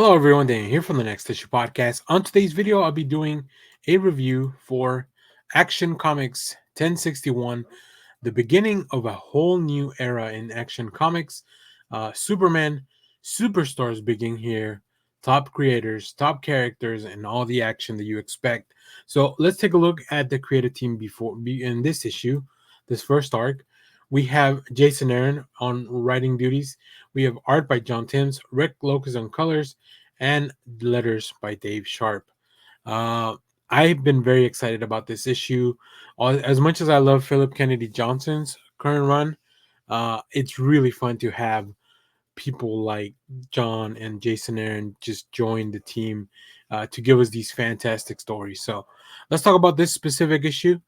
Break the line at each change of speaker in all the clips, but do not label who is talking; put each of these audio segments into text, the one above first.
Hello, everyone. Daniel here from the Next Issue Podcast. On today's video, I'll be doing a review for Action Comics 1061, the beginning of a whole new era in Action Comics. Superman, superstars begin here, top creators, top characters, and all the action that you expect. So let's take a look at the creative team in this issue, this first arc. We have Jason Aaron on writing duties. We have art by John Timms, Rick Locus on colors, and letters by Dave Sharp. Uh, I've been very excited about this issue. As much as I love Philip Kennedy Johnson's current run, it's really fun to have people like John and Jason Aaron just join the team to give us these fantastic stories. So let's talk about this specific issue.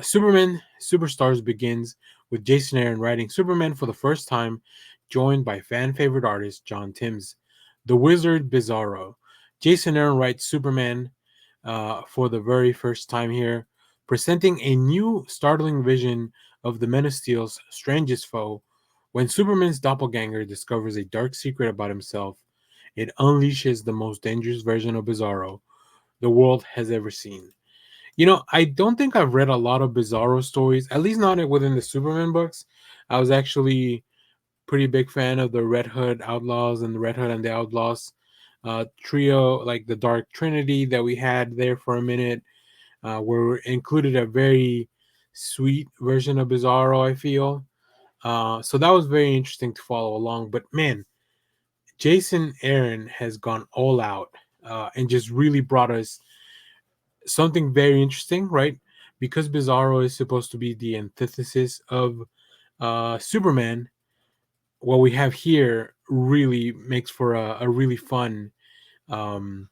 Superman Superstars begins with Jason Aaron writing Superman for the first time, joined by fan favorite artist John Timms. The Wizard Bizarro. Jason Aaron writes Superman for the very first time here, presenting a new startling vision of the Man of Steel's strangest foe. When Superman's doppelganger discovers a dark secret about himself, it unleashes the most dangerous version of Bizarro the world has ever seen. I don't think I've read a lot of Bizarro stories, at least not within the Superman books. I was actually pretty big fan of the Red Hood Outlaws and the Red Hood and the Outlaws trio, like the Dark Trinity that we had there for a minute, where included a very sweet version of Bizarro, I feel. So that was very interesting to follow along. But man, Jason Aaron has gone all out and just really brought us something very interesting, right? Because Bizarro is supposed to be the antithesis of Superman, what we have here really makes for a really fun um,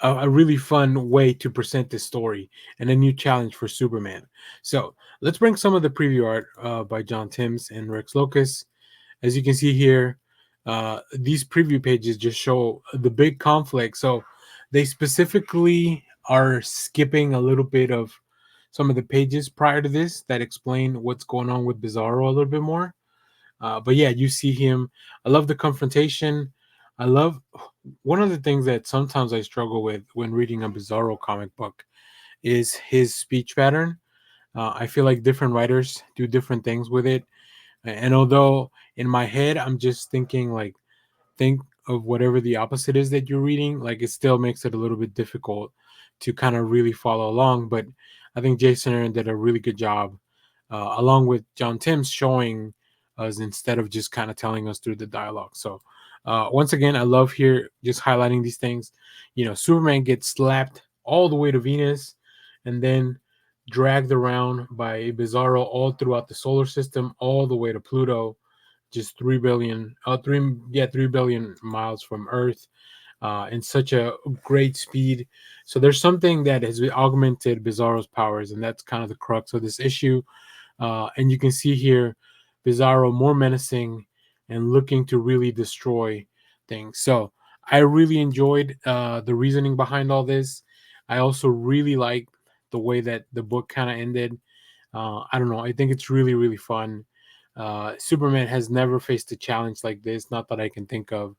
a really fun way to present this story and a new challenge for Superman. So let's bring some of the preview art by John Timms and Rex Locus. As you can see here, these preview pages just show the big conflict. So they specifically are skipping a little bit of some of the pages prior to this that explain what's going on with Bizarro a little bit more. But yeah, you see him. I love the confrontation. I love one of the things that sometimes I struggle with when reading a Bizarro comic book is his speech pattern. I feel like different writers do different things with it. And although in my head I'm just thinking like think of whatever the opposite is that you're reading, like it still makes it a little bit difficult to kind of really follow along. But I think Jason Aaron did a really good job, along with John Timms showing us instead of just kind of telling us through the dialogue. So once again, I love here just highlighting these things. Superman gets slapped all the way to Venus and then dragged around by Bizarro all throughout the solar system, all the way to Pluto, just 3 billion miles from Earth, in such a great speed. So there's something that has augmented Bizarro's powers, and that's kind of the crux of this issue. And you can see here Bizarro more menacing and looking to really destroy things. So I really enjoyed the reasoning behind all this. I also really like the way that the book kind of ended. I don't know. I think it's really, really fun. Superman has never faced a challenge like this, not that I can think of.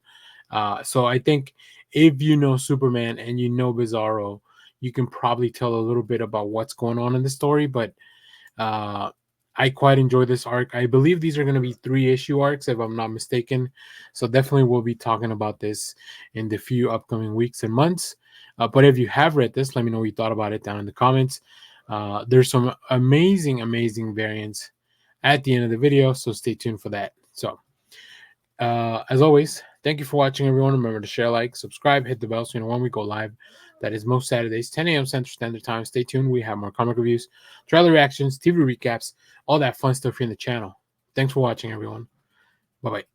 So I think if you know Superman and you know Bizarro, you can probably tell a little bit about what's going on in the story. But uh, I quite enjoy this arc. I believe these are going to be 3-issue arcs, if I'm not mistaken. So definitely we'll be talking about this in the few upcoming weeks and months. But if you have read this, let me know what you thought about it down in the comments. There's some amazing, amazing variants at the end of the video, so stay tuned for that. So, as always, thank you for watching, everyone. Remember to share, like, subscribe, hit the bell so you know when we go live. That is most Saturdays, 10 a.m. Central Standard Time. Stay tuned. We have more comic reviews, trailer reactions, TV recaps, all that fun stuff here in the channel. Thanks for watching, everyone. Bye-bye.